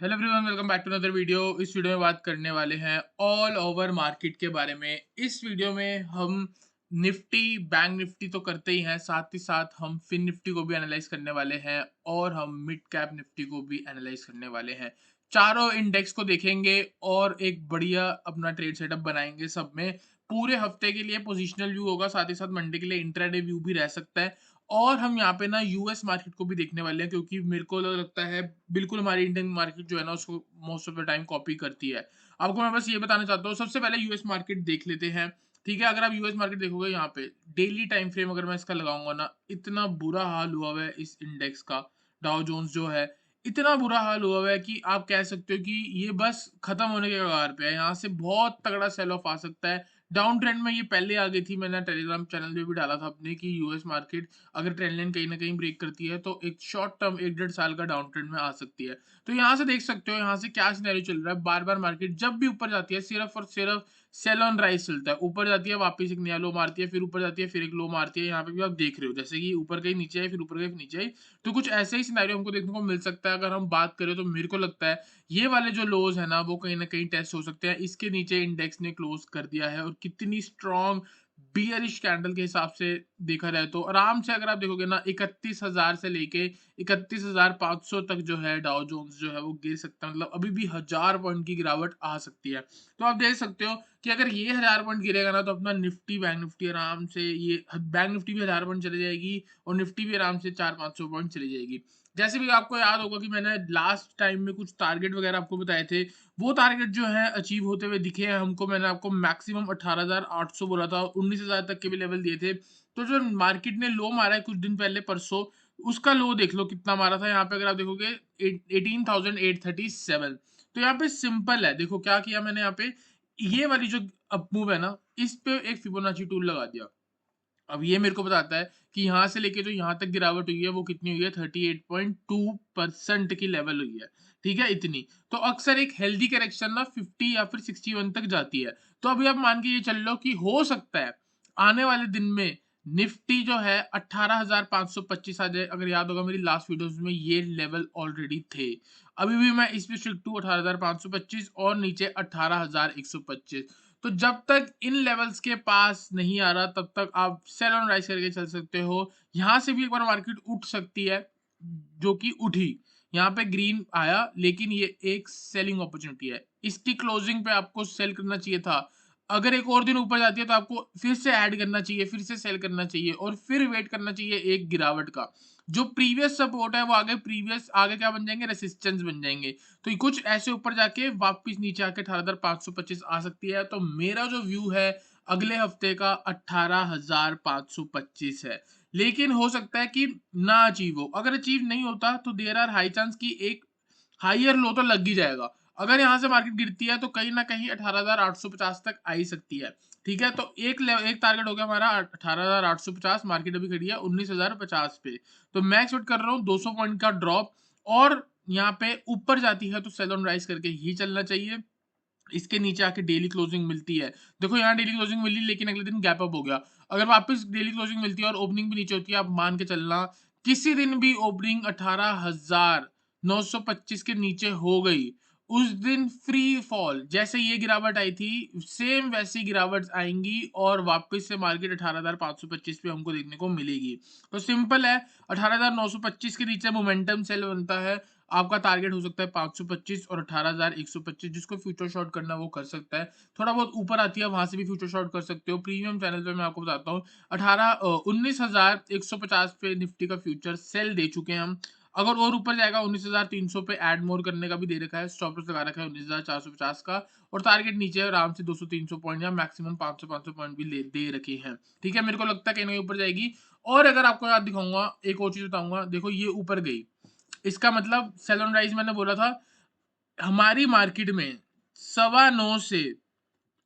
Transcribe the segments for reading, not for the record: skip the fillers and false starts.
Hello everyone, welcome back to another video. इस video में बात करने वाले हैं ऑल ओवर मार्केट के बारे में। इस वीडियो में हम निफ्टी, बैंक निफ्टी तो करते ही हैं, साथ ही साथ हम फिन निफ्टी को भी एनालाइज करने वाले हैं और हम मिड कैप निफ्टी को भी एनालाइज करने वाले हैं। चारों इंडेक्स को देखेंगे और एक बढ़िया अपना ट्रेड सेटअप बनाएंगे। सब में पूरे हफ्ते के लिए पोजिशनल व्यू होगा, साथ ही साथ मंडे के लिए इंट्राडे व्यू भी रह सकता है। और हम यहाँ पे ना यूएस मार्केट को भी देखने वाले हैं, क्योंकि मेरे को लगता है बिल्कुल हमारी इंडियन मार्केट जो है ना उसको most of the time copy करती है। आपको मैं बस ये बताना चाहता हूँ, सबसे पहले यूएस मार्केट देख लेते हैं। ठीक है, अगर आप यूएस मार्केट देखोगे यहाँ पे डेली टाइम फ्रेम अगर मैं इसका लगाऊंगा ना, इतना बुरा हाल हुआ हुआ है इस इंडेक्स का। डाउ जोन्स जो है, इतना बुरा हाल हुआ हुआ है कि आप कह सकते हो कि ये बस खत्म होने के कगार पे है। यहाँ से बहुत तगड़ा सेल ऑफ आ सकता है। डाउन ट्रेंड में ये पहले आ गई थी, मैंने टेलीग्राम चैनल पे भी डाला था अपने कि यूएस मार्केट अगर ट्रेंड लाइन कहीं ना कहीं ब्रेक करती है तो एक शॉर्ट टर्म 1 डेढ़ साल का डाउन ट्रेंड में आ सकती है। तो यहाँ से देख सकते हो यहाँ से क्या सिनेरियो चल रहा है। बार बार मार्केट जब भी ऊपर जाती है सिर्फ और सिर्फ सेल ऑन राइज चलता है। ऊपर जाती है, वापस एक नया लो मारती है, फिर ऊपर जाती है, फिर एक लो मारती है। यहाँ पे भी आप देख रहे हो जैसे कि ऊपर गई नीचे आई, फिर ऊपर गई फिर नीचे आई। तो कुछ ऐसे ही सिनेरियो हमको देखने को मिल सकता है। अगर हम बात करें तो मेरे को लगता है ये वाले जो लोज है ना वो कहीं ना कहीं टेस्ट हो सकते हैं। इसके नीचे इंडेक्स ने क्लोज कर दिया है और कितनी स्ट्रॉन्ग बियरिश कैंडल के हिसाब से देखा जाए तो आराम से अगर आप देखोगे ना 31,000 से लेके 31,500 तक जो है डाउ जोन्स जो है वो गिर सकता है। मतलब अभी भी 1000 पॉइंट की गिरावट आ सकती है। तो आप देख सकते हो कि अगर ये 1000 पॉइंट गिरेगा ना तो अपना निफ्टी बैंक निफ्टी आराम से ये बैंक निफ्टी भी 1000 पॉइंट चले जाएगी और निफ्टी भी आराम से 400-500 पॉइंट चली जाएगी। जैसे भी आपको याद होगा कि मैंने लास्ट टाइम में कुछ टारगेट वगैरह आपको बताए थे, वो टारगेट जो है अचीव होते हुए दिखे हैं हमको। मैंने आपको मैक्सिमम 18,800 बोला था और 19,000 तक के भी लेवल दिए थे। तो जो मार्केट ने लो मारा है कुछ दिन पहले परसों, उसका लो देख लो कितना मारा था। यहाँ पे अगर आप देखोगे 18,837। तो यहाँ पे सिंपल है, देखो क्या किया मैंने यहाँ पे, ये वाली जो अप मूव है ना, इस पे एक फिबोनाची टूल लगा दिया। अब ये मेरे को बताता है कि यहाँ से लेके जो यहाँ तक गिरावट हुई है वो कितनी हुई है, 38.2% की लेवल हुई है। ठीक है, इतनी तो अक्सर एक हेल्दी करेक्शन ना 50 या फिर 61 तक जाती है। तो अभी आप मान के ये चल लो कि हो सकता है आने वाले दिन में निफ्टी जो है 18,525 आ जाए। अगर याद होगा मेरी लास्ट वीडियोस में ये लेवल ऑलरेडी थे। अभी भी मैं इस पे स्टिक टू 18,525 और नीचे 18,125। तो जब तक इन लेवल्स के पास नहीं आ रहा तब तक आप सेल ऑन राइज करके चल सकते हो। यहाँ से भी एक बार मार्केट उठ सकती है, जो कि उठी। यहाँ पे ग्रीन आया लेकिन ये एक सेलिंग अपॉर्चुनिटी है। इसकी क्लोजिंग पे आपको सेल करना चाहिए था। अगर एक और दिन ऊपर जाती है तो आपको फिर से ऐड करना चाहिए, फिर से सेल करना चाहिए और फिर वेट करना चाहिए एक गिरावट का। जो प्रीवियस सपोर्ट है वो आगे प्रीवियस आगे क्या बन जाएंगे, रेसिस्टेंस बन जाएंगे। तो ये कुछ ऐसे ऊपर जाके वापस नीचे आके 18,525 आ सकती है। तो मेरा जो व्यू है अगले हफ्ते का 18,525 है। लेकिन हो सकता है कि ना अचीव हो। अगर अचीव नहीं होता तो देयर आर हाई चांस कि एक हायर लो तो लग ही जाएगा। अगर यहाँ से मार्केट गिरती है तो कहीं ना कहीं 18,850 तक आ ही सकती है। ठीक है, तो एक टारगेट हो गया हमारा 18,850। मार्केट अभी खड़ी है 19,050 पे। तो मैं एक्सपेक्ट कर रहा हूँ 200 पॉइंट का ड्रॉप और यहाँ पे ऊपर जाती है तो सेल ऑन राइज करके ही चलना चाहिए। इसके नीचे आके डेली क्लोजिंग मिलती है। देखो यहाँ डेली क्लोजिंग मिली लेकिन अगले दिन गैप अप हो गया। अगर वापस डेली क्लोजिंग मिलती है और ओपनिंग भी नीचे होती है, आप मान के चलना किसी दिन भी ओपनिंग 18,925 के नीचे हो गई, उस दिन फ्री फॉल जैसे ये गिरावट आई थी सेम वैसी गिरावट आएंगी और वापस से मार्केट 18,525 पे हमको देखने को मिलेगी। तो सिंपल है, 18,925 के नीचे मोमेंटम सेल बनता है। आपका टारगेट हो सकता है 525 और 18,125। जिसको फ्यूचर शॉर्ट करना है वो कर सकता है। थोड़ा बहुत ऊपर आती है वहां से भी फ्यूचर शॉर्ट कर सकते हो। प्रीमियम चैनल पे मैं आपको बताता हूँ 19,150 पे निफ्टी का फ्यूचर सेल दे चुके हैं हम। अगर और ऊपर जाएगा 19,300 पे ऐड मोर करने का भी दे रखा है। स्टॉप लॉस लगा रखा है 19,450 का और टारगेट नीचे आराम से 200-300 पॉइंट या मैक्सिमम 500-500 पॉइंट भी दे रखे हैं। ठीक है, मेरे को लगता है कहीं ना कहीं ऊपर जाएगी। और अगर आपको याद दिखाऊंगा एक और चीज बताऊंगा, देखो ये ऊपर गई, इसका मतलब सेल ऑन राइज मैंने बोला था हमारी मार्केट में 9:15 से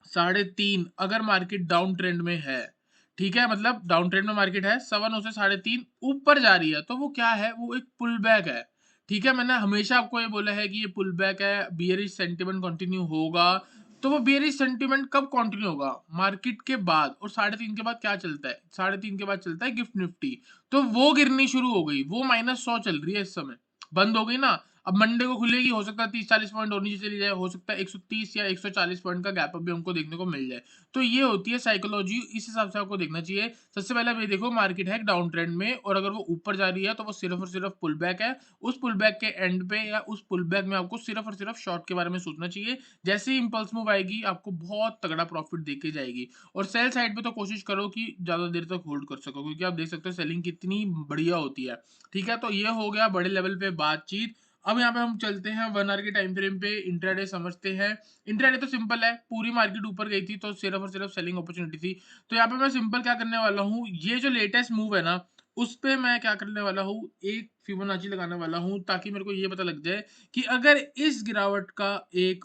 3:30 अगर मार्केट डाउन ट्रेंड में है। ठीक है, मतलब डाउन ट्रेंड में मार्केट है, 9:15 से 3:30 ऊपर जा रही है तो वो क्या है, वो एक पुल बैक है। ठीक है, मैंने हमेशा आपको ये बोला है कि ये पुल बैक है, बियरिश सेंटिमेंट कंटिन्यू होगा। तो वो बियरिश सेंटिमेंट कब कंटिन्यू होगा, मार्केट के बाद। और 3:30 के बाद क्या चलता है, 3:30 के बाद चलता है गिफ्ट निफ्टी। तो वो गिरनी शुरू हो गई, वो -100 चल रही है इस समय, बंद हो गई ना। अब मंडे को खुलेगी, हो सकता है 30-40 पॉइंट और नीचे चली जाए, हो सकता है 130 या 140 पॉइंट का गैप अप भी हमको देखने को मिल जाए। तो ये होती है साइकोलॉजी, इस हिसाब से आपको देखना चाहिए। सबसे पहले आप ये देखो मार्केट है डाउन ट्रेंड में, और अगर वो ऊपर जा रही है तो वो सिर्फ और सिर्फ पुल बैक है। उस पुल बैक के एंड पे या उस पुल बैक में आपको सिर्फ और सिर्फ शॉर्ट के बारे में सोचना चाहिए। जैसे ही इंपल्स मूव आएगी आपको बहुत तगड़ा प्रॉफिट देके जाएगी। और सेल साइड पे तो कोशिश करो कि ज्यादा देर तक होल्ड कर सको, क्योंकि आप देख सकते हो सेलिंग कितनी बढ़िया होती है। ठीक है, तो ये हो गया बड़े लेवल पे बातचीत। अब यहाँ पे हम चलते हैं 1 आवर के टाइम फ्रेम पे, इंट्राडे समझते हैं। इंट्राडे तो सिंपल है, पूरी मार्केट ऊपर गई थी तो सिर्फ और सिर्फ सेलिंग अपॉर्चुनिटी थी। तो यहाँ पे मैं सिंपल क्या करने वाला हूँ, ये जो लेटेस्ट मूव है ना, उस पे मैं क्या करने वाला हूँ, एक फिबोनाची लगाने वाला हूँ, ताकि मेरे को ये पता लग जाए कि अगर इस गिरावट का एक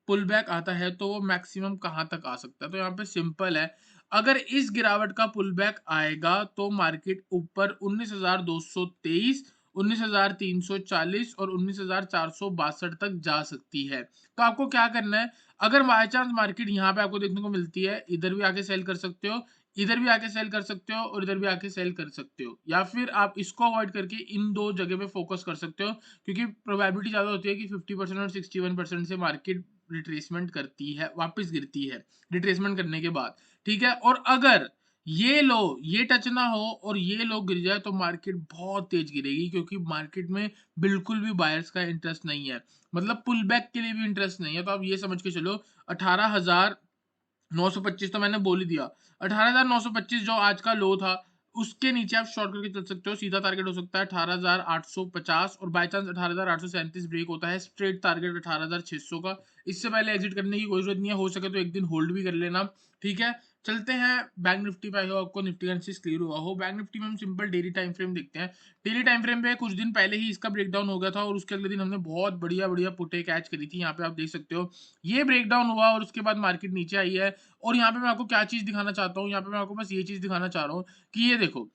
पुल बैक आता है तो वो मैक्सिमम कहाँ तक आ सकता है। तो यहाँ पे सिंपल है, अगर इस गिरावट का पुल बैक आएगा तो मार्केट ऊपर 19,223, 19,340 और 19,462 तक जा सकती है। तो आपको क्या करना है, अगर बाय चांस मार्केट यहाँ पे आपको देखने को मिलती है, इधर भी आके सेल कर सकते हो, इधर भी आके सेल कर सकते हो और इधर भी आके सेल कर सकते हो, या फिर आप इसको अवॉइड करके इन दो जगह पे फोकस कर सकते हो, क्योंकि प्रोबेबिलिटी ज्यादा होती है कि 50% और 61% से मार्केट रिट्रेसमेंट करती है, वापस गिरती है रिट्रेसमेंट करने के बाद। ठीक है, और अगर ये लो ये टच ना हो और ये लो गिर जाए तो मार्केट बहुत तेज गिरेगी, क्योंकि मार्केट में बिल्कुल भी बायर्स का इंटरेस्ट नहीं है, मतलब पुल बैक के लिए भी इंटरेस्ट नहीं है। तो आप ये समझ के चलो 18,925 तो मैंने बोल ही दिया। 18,925 जो आज का लो था, उसके नीचे आप शॉर्ट करके चल सकते हो। सीधा टारगेट हो सकता है 18,850, और बाय चांस 18,837 ब्रेक होता है, स्ट्रेट टारगेट 18,600 का। इससे पहले एग्जिट करने की कोई जरूरत नहीं है, हो सके तो एक दिन होल्ड भी कर लेना। ठीक है, चलते हैं बैंक निफ्टी पे। आई हो आपको निफ्टी एनालिसिस क्लियर हुआ हो। बैंक निफ्टी में हम सिंपल डेली टाइम फ्रेम देखते हैं। डेली टाइम फ्रेम पे कुछ दिन पहले ही इसका ब्रेकडाउन हो गया था, और उसके अगले दिन हमने बहुत बढ़िया बढ़िया पुटे कैच करी थी। यहाँ पे आप देख सकते हो ये ब्रेकडाउन हुआ और उसके बाद मार्केट नीचे आई है। और यहाँ पे मैं आपको क्या चीज दिखाना चाहता हूँ, यहाँ पे मैं आपको बस ये चीज दिखाना चाह रहा हूँ कि ये देखो,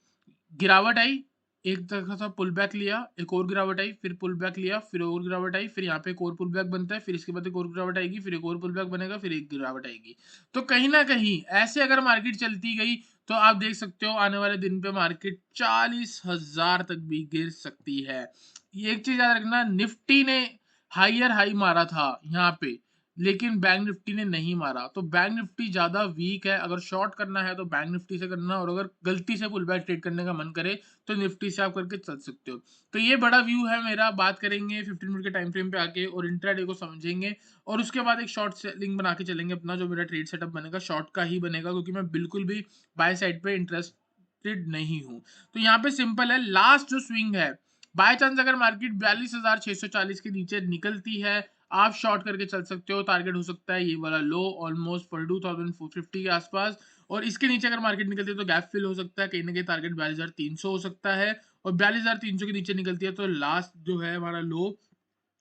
गिरावट आई, एक तरह का पुल बैक लिया, एक और गिरावट आई, फिर पुल बैक लिया, फिर और गिरावट आई, फिर यहाँ पे एक और पुल बैक बनता है, फिर इसके बाद एक और गिरावट आएगी, फिर एक और पुल बैक बनेगा, फिर एक गिरावट आएगी। तो कहीं ना कहीं ऐसे अगर मार्केट चलती गई तो आप देख सकते हो आने वाले दिन पे मार्केट 40,000 तक भी गिर सकती है। ये एक चीज याद रखना, निफ्टी ने हायर हाई मारा था यहाँ पे, लेकिन बैंक निफ्टी ने नहीं मारा। तो बैंक निफ्टी ज्यादा वीक है, अगर शॉर्ट करना है तो बैंक निफ्टी से करना, और अगर गलती से पुल बैक ट्रेड करने का मन करे तो निफ्टी से आप करके चल सकते हो। तो ये बड़ा व्यू है मेरा। बात करेंगे 15 मिनट के टाइम फ्रेम पे आके और इंट्राडे को समझेंगे, और उसके बाद एक शॉर्ट सेलिंग बना के चलेंगे। अपना जो मेरा ट्रेड सेटअप बनेगा शॉर्ट का ही बनेगा, क्योंकि मैं बिल्कुल भी बाय साइड पे इंटरेस्टेड नहीं हूँ। तो यहाँ पे सिंपल है, लास्ट जो स्विंग है, बाय चांस अगर मार्केट 42,640 के नीचे निकलती है, आप शॉर्ट करके चल सकते हो। टारगेट हो सकता है ये वाला लो, ऑलमोस्ट 42,450 के आसपास। और इसके नीचे अगर मार्केट निकलती है तो गैप फिल हो सकता है, कहीं ना कहीं टारगेट 42,300 हो सकता है। और 42,300 के नीचे निकलती है तो लास्ट जो है हमारा लो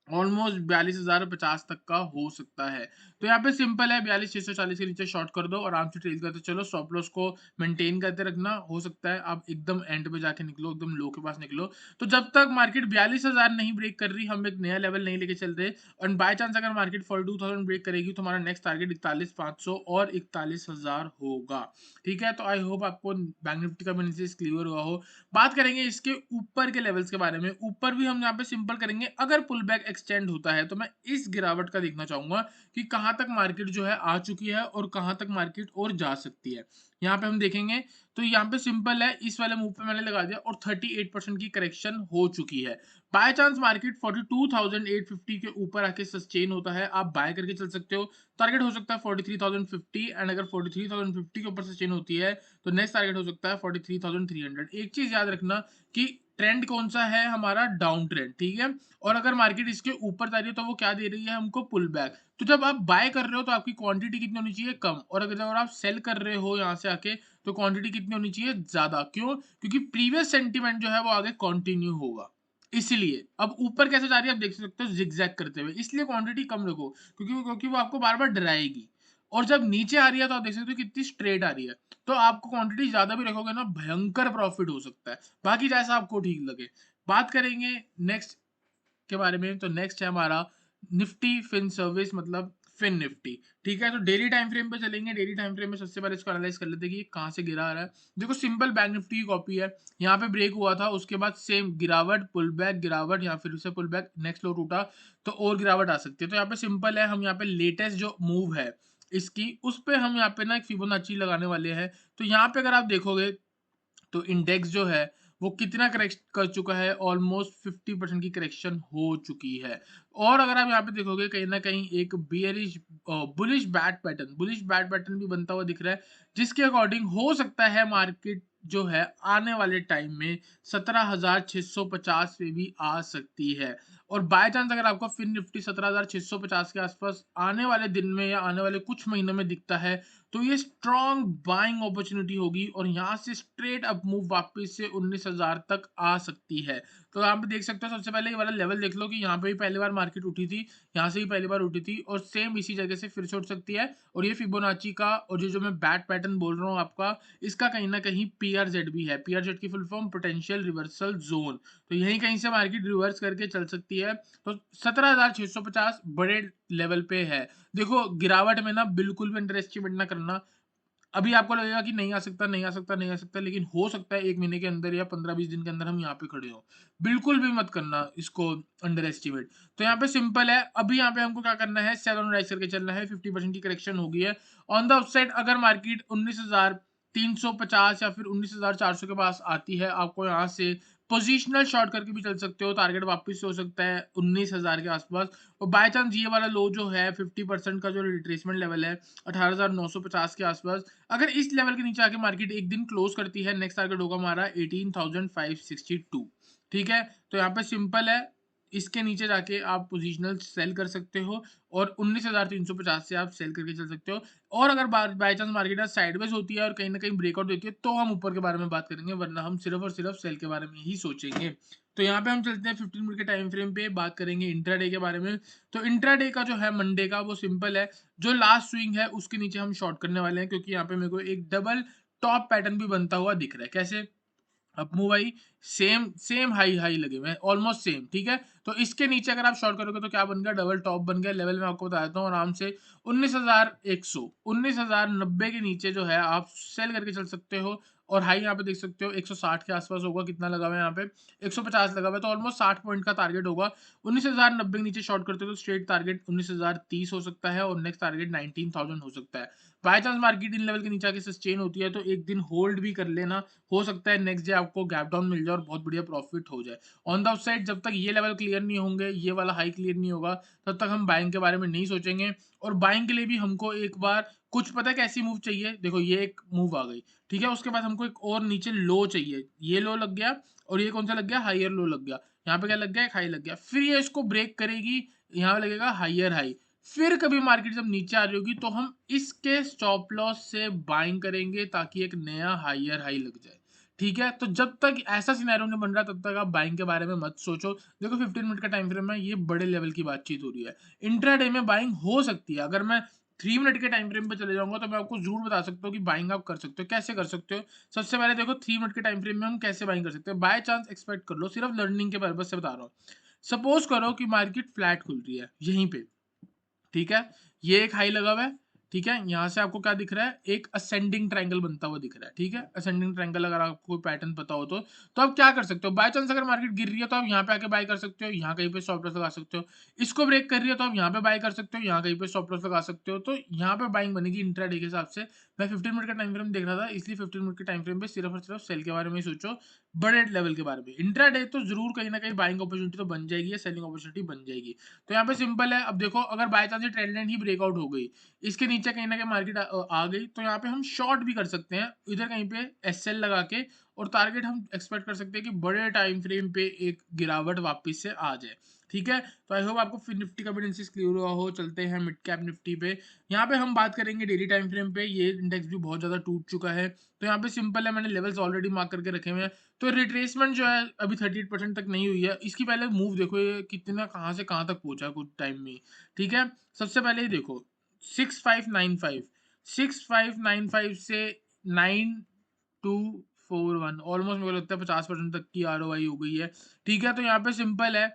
ऑलमोस्ट 42,050 तक का हो सकता है। तो यहाँ पे सिंपल है, 42,640 के नीचे शॉर्ट कर दो, आराम से ट्रेड करते चलो, स्टॉप लॉस को मेंटेन करते रखना। हो सकता है आप एकदम एंड पे जाके निकलो, एकदम लो के पास निकलो। तो जब तक मार्केट 42,000 नहीं ब्रेक कर रही, हम एक नया लेवल नहीं लेके चल रहे। और बाय चांस अगर मार्केट 42,000 ब्रेक करेगी तो हमारा नेक्स्ट टारगेट 41,500 और 41,000 होगा। ठीक है, तो आई होप आपको बैंक निफ्टी का एनालिसिस क्लियर हुआ हो। बात करेंगे इसके ऊपर के लेवल्स के बारे में। ऊपर भी हम यहाँ पे सिंपल करेंगे, अगर पुल बैक एक्सटेंड होता है तो मैं इस गिरावट का देखना चाहूंगा कि कहां तक मार्केट जो है आ चुकी है और कहां तक मार्केट और जा सकती है। यहाँ पे हम देखेंगे तो यहाँ पे सिंपल है, इस वाले मूव पे मैंने लगा दिया और 38% की करेक्शन हो चुकी है। बाय चांस मार्केट 42,850 के ऊपर आके सस्टेन होता है, आप बाय करके चल सकते हो। टारगेट हो सकता है 43,050, एंड अगर 43,050 के ऊपर सस्टेन होती है तो नेक्स्ट टारगेट हो सकता है 43,300। एक चीज याद रखना कि ट्रेंड कौन सा है हमारा, डाउन ट्रेंड। ठीक है, और अगर मार्केट इसके ऊपर जा रही है तो वो क्या दे रही है हमको, पुल बैक। तो जब आप बाय कर रहे हो तो आपकी क्वांटिटी कितनी होनी चाहिए, कम, और अगर आप सेल कर रहे हो यहाँ से आके तो क्वांटिटी कितनी होनी चाहिए, ज्यादा। क्यों, क्योंकि प्रीवियस सेंटीमेंट जो है वो आगे कंटिन्यू होगा। इसलिए अब ऊपर कैसे जा रही है आप देख सकते हो, जिगजैग करते हुए, इसलिए क्वांटिटी कम रखो, क्योंकि वो आपको बार बार डराएगी। और जब नीचे आ रही है तो आप देख सकते हो कितनी स्ट्रेट आ रही है। तो आपको क्वांटिटी ज्यादा भी रखोगे ना, भयंकर प्रॉफिट हो सकता है। बाकी जैसा आपको ठीक लगे। बात करेंगे नेक्स्ट के बारे में, तो नेक्स्ट है हमारा निफ्टी फिन सर्विस, मतलब फिन निफ्टी। ठीक है, तो डेली टाइम फ्रेम पे चलेंगे। डेली टाइम फ्रेम में सबसे पहले इसको एनालाइज कर लेते हैं कि ये कहाँ से गिरा आ रहा है। देखो सिंपल बैंक निफ्टी की कॉपी है, यहाँ पे ब्रेक हुआ था, उसके बाद सेम गिरावट, पुल बैक, गिरावट, यहाँ फिर से पुल बैक, नेक्स्ट लो टूटा, तो और गिरावट आ सकती है। तो यहाँ पे सिंपल है, हम यहाँ पे लेटेस्ट जो मूव है इसकी, उस पे हम यहाँ पे ना एक फिबोनाची लगाने वाले हैं। तो यहाँ पे अगर आप देखोगे तो इंडेक्स जो है वो कितना करेक्ट कर चुका है, ऑलमोस्ट 50% की करेक्शन हो चुकी है। और अगर आप यहाँ पे देखोगे कहीं ना कहीं एक बियरिश बुलिश बैट पैटर्न भी बनता हुआ दिख रहा है, जिसके अकॉर्डिंग हो सकता है मार्केट जो है आने वाले टाइम में 17,650 पे भी आ सकती है। और बाय चांस अगर आपको फिर निफ्टी 17,650 के आसपास आने वाले दिन में या आने वाले कुछ महीनों में दिखता है, तो ये स्ट्रॉन्ग बाइंग अपॉर्चुनिटी होगी और यहाँ से स्ट्रेट अप मूव वापस से 19,000 तक आ सकती है। तो यहाँ पे देख सकते हो, सबसे पहले ये वाला लेवल देख लो कि यहाँ पे भी पहली बार मार्केट उठी थी, यहाँ से भी पहली बार उठी थी और सेम इसी जगह से फिर से उठ सकती है। और ये फिबोनाची का और ये जो मैं बैट पैटर्न बोल रहा हूँ आपका, इसका कहीं ना कहीं पीआरजेड भी है। पीआरजेड की full form potential reversal zone, तो यहीं कहीं से मार्केट रिवर्स करके चल सकती है। तो 17,650 बड़े लेवल पे है। देखो गिरावट में ना बिल्कुल भी अंडर एस्टिमेट ना करना। अभी आपको लगेगा कि नहीं आ सकता, नहीं आ सकता, नहीं आ सकता, लेकिन हो सकता है 1 महीने के अंदर या 15-20 दिन के अंदर हम यहाँ पे खड़े हो। बिल्कुल भी मत करना इसको अंडर एस्टिमेट। तो यहाँ पे सिंपल है, अभी यहाँ पे हमको क्या करना है, सेल ऑन राइज करके चलना है। 50% की करेक्शन हो गई है। ऑन द अपसाइड अगर मार्केट 19,350 या फिर 19,400 के पास आती है, आपको यहाँ से पोजिशनल शॉर्ट करके भी चल सकते हो। टारगेट वापस से हो सकता है 19,000 के आसपास। और बाय चांस ये वाला लो जो है 50% का जो रिट्रेसमेंट लेवल है 18,950 के आसपास, अगर इस लेवल के नीचे आके मार्केट एक दिन क्लोज करती है, नेक्स्ट टारगेट होगा हमारा 18,562। ठीक है, तो यहाँ पे सिंपल है, इसके नीचे जाके आप पोजिशनल सेल कर सकते हो और 19,350 से आप सेल करके चल सकते हो। और अगर बाय चांस मार्केट साइडवेज होती है और कहीं ना कहीं ब्रेकआउट देती है, तो हम ऊपर के बारे में बात करेंगे, वरना हम सिर्फ और सिर्फ सेल के बारे में ही सोचेंगे। तो यहाँ पे हम चलते हैं 15 मिनट के टाइम फ्रेम पे, बात करेंगे इंट्राडे के बारे में। तो इंट्राडे का जो है मंडे का, वो सिंपल है, जो लास्ट स्विंग है उसके नीचे हम शॉर्ट करने वाले हैं, क्योंकि यहाँ पे मेरे को एक डबल टॉप पैटर्न भी बनता हुआ दिख रहा है। कैसे? Up move I, same same high high लगे हुए हैं, ऑलमोस्ट सेम। ठीक है, तो इसके नीचे अगर आप शॉर्ट करोगे तो क्या बन गया, डबल टॉप बन गया। लेवल में आपको बता देता हूँ आराम से 19,100, 19,090 के नीचे जो है आप सेल करके चल सकते हो। और हाई यहाँ पे देख सकते हो 160 के आसपास होगा। कितना लगा हुआ है यहाँ पे, 150 लगा हुआ है, तो ऑलमोस्ट 60 पॉइंट का टारगेट होगा। 19,090 के नीचे शॉर्ट करते हो तो स्ट्रेट टारगेट 19,030 हो सकता है और नेक्स्ट टारगेट 19,000 हो सकता है। By chance market in level के नीचे आके सस्टेन होती है तो एक दिन होल्ड भी कर लेना, हो सकता है नेक्स्ट डे आपको गैप डाउन मिल जाए और बहुत बढ़िया प्रॉफिट हो जाए। ऑन द अपसाइड जब तक ये लेवल क्लियर नहीं होंगे, ये वाला हाई क्लियर नहीं होगा, तब तक हम बाइंग के बारे में नहीं सोचेंगे। और बाइंग के लिए भी हमको एक बार कुछ पता है कैसी मूव चाहिए। देखो ये एक मूव आ गई, ठीक है, उसके बाद हमको एक और नीचे लो चाहिए। ये लो लग गया और ये कौन सा लग गया, हाइयर लो लग गया। यहाँ पे क्या लग गया, एक हाई लग गया, फिर ये इसको ब्रेक करेगी, यहाँ लगेगा हाइयर हाई। फिर कभी मार्केट जब नीचे आ रही होगी तो हम इसके स्टॉप लॉस से बाइंग करेंगे ताकि एक नया हाइयर हाई लग जाए। ठीक है, तो जब तक ऐसा सिनेरियो नहीं बन रहा तब तक आप बाइंग के बारे में मत सोचो। देखो 15 मिनट का टाइम फ्रेम है, ये बड़े लेवल की बातचीत हो रही है। इंट्राडे में बाइंग हो सकती है। अगर मैं 3 मिनट के टाइम फ्रेम पे चले जाऊंगा तो मैं आपको जरूर बता सकता हूँ कि बाइंग आप कर सकते हो। कैसे कर सकते हो? सबसे पहले देखो 3 मिनट के टाइम फ्रेम में हम कैसे बाइंग कर सकते हैं। बाय चांस एक्सपेक्ट कर लो, सिर्फ लर्निंग के पर्पज से बता रहा हूँ। सपोज करो कि मार्केट फ्लैट खुल रही है यहीं पे, ठीक है, ये एक हाई लगा हुआ है। ठीक है, यहां से आपको क्या दिख रहा है, एक असेंडिंग ट्रायंगल बनता हुआ दिख रहा है। ठीक है, असेंडिंग ट्रायंगल अगर आपको कोई पैटर्न पता हो तो आप क्या कर सकते हो, बाय चांस अगर मार्केट गिर रही है तो आप यहाँ पे आके बाय कर सकते हो, यहाँ कहीं पे स्टॉप लॉस लगा सकते हो। इसको ब्रेक कर रही है तो आप यहाँ पे बाय कर सकते हो, यहाँ कहीं पे स्टॉप लॉस लगा सकते हो। तो यहाँ पे बाइंग बनेगी इंट्राडे के हिसाब से। मैं 15 मिनट का टाइम फ्रेम देख रहा था, इसलिए 15 मिनट के टाइम फ्रेम पे सिर्फ और सिर्फ सेल के बारे में ही सोचो, बड़े लेवल के बारे में। इंट्राडे तो जरूर कहीं ना कहीं बाइंग अपॉर्चुनिटी तो बन जाएगी या सेलिंग अपॉर्चुनिटी बन जाएगी। तो यहाँ पे सिंपल है, अब देखो अगर by chance trend line he breakout हो गई, इसके नीचे कहीं ना कहीं मार्केट आ गई, तो यहाँ पे हम शॉर्ट भी कर सकते हैं इधर कहीं पे एसएल लगा के। और टारगेट हम एक्सपेक्ट कर सकते हैं कि बड़े टाइम फ्रेम पे एक गिरावट वापस से आ जाए। ठीक है, तो आई होप आपको फिर निफ्टी का भी एनालिसिस क्लियर हुआ हो। चलते हैं मिड कैप निफ्टी पे। यहाँ पे हम बात करेंगे डेली टाइम फ्रेम पे। ये इंडेक्स भी बहुत ज्यादा टूट चुका है, तो यहाँ पे सिंपल है, मैंने लेवल्स ऑलरेडी मार्क करके रखे हुए हैं। तो रिट्रेसमेंट जो है अभी 38% तक नहीं हुई है। इसकी पहले मूव देखो, ये कितना कहाँ से कहाँ तक पहुंचा कुछ टाइम में। ठीक है, सबसे पहले ही देखो 6595, 6595 से 9241, ऑलमोस्ट मेरे को लगता है 50% तक की आरओआई हो गई है। ठीक है, तो यहाँ पे सिंपल है,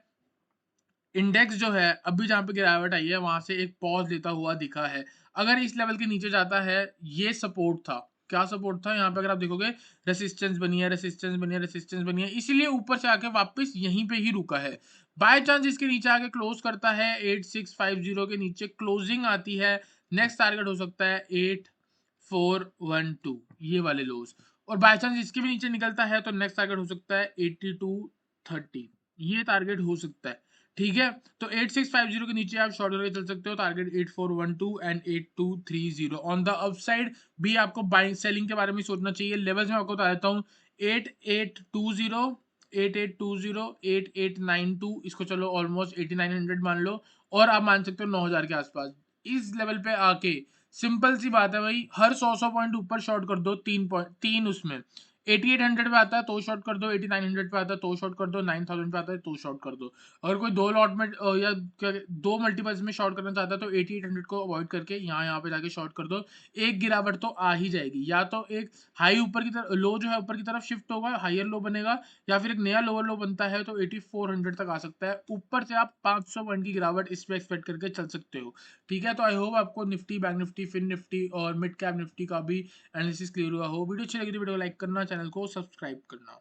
इंडेक्स जो है अभी जहाँ पे गिरावट आई है वहां से एक पॉज लेता हुआ दिखा है। अगर इस लेवल के नीचे जाता है, ये सपोर्ट था। क्या सपोर्ट था यहाँ पे? अगर आप देखोगे रेसिस्टेंस बनी है, रेसिस्टेंस बनी है, रेसिस्टेंस बनी है, इसीलिए ऊपर से आके वापस यहीं पे ही रुका है। बाय चांस इसके नीचे आके क्लोज करता है 8650 के नीचे क्लोजिंग आती है, नेक्स्ट टारगेट हो सकता है 8412, ये वाले लोज। और बाय चांस इसके भी नीचे निकलता है तो नेक्स्ट टारगेट हो सकता है 8230, ये टारगेट हो सकता है। ठीक है, तो 8650 के नीचे आप शॉर्ट करके चल सकते हो, target 8412 and 8230। On the upside भी आपको बाइंग सेलिंग के बारे में सोचना चाहिए। लेवल्स में आपको बता देता हूँ, 8820, 8820, 8892, इसको चलो ऑलमोस्ट 8900 मान लो, और आप मान सकते हो 9000 के आसपास। इस लेवल पे आके सिंपल सी बात है भाई, हर 100 पॉइंट ऊपर शॉर्ट कर दो, 3 उसमें 8800 पे आता है तो शॉर्ट कर दो, 8900 पे आता है तो शॉर्ट कर दो, 9000 पे आता है तो शॉर्ट कर दो। अगर कोई दो लॉट में या क्या दो मल्टीपल्स में शॉर्ट करना चाहता है तो 8800 को अवॉइड करके यहाँ पे जाके शॉर्ट कर दो। एक गिरावट तो आ ही जाएगी, या तो एक हाई ऊपर की तरफ, लो जो है ऊपर की तरफ शिफ्ट होगा, हायर लो बनेगा, या फिर एक नया लोअर लो बनता है तो 8400 तक आ सकता है। ऊपर से आप 500 पॉइंट की गिरावट इस पे एक्सपेक्ट करके चल सकते हो। ठीक है, तो आई होप आपको Nifty, bank Nifty, Fin Nifty और मिड कैप निफ्टी का भी एनालिसिस क्लियर हुआ हो। वीडियो अच्छी लगी तो वीडियो को लाइक करना, चैनल को सब्सक्राइब करना।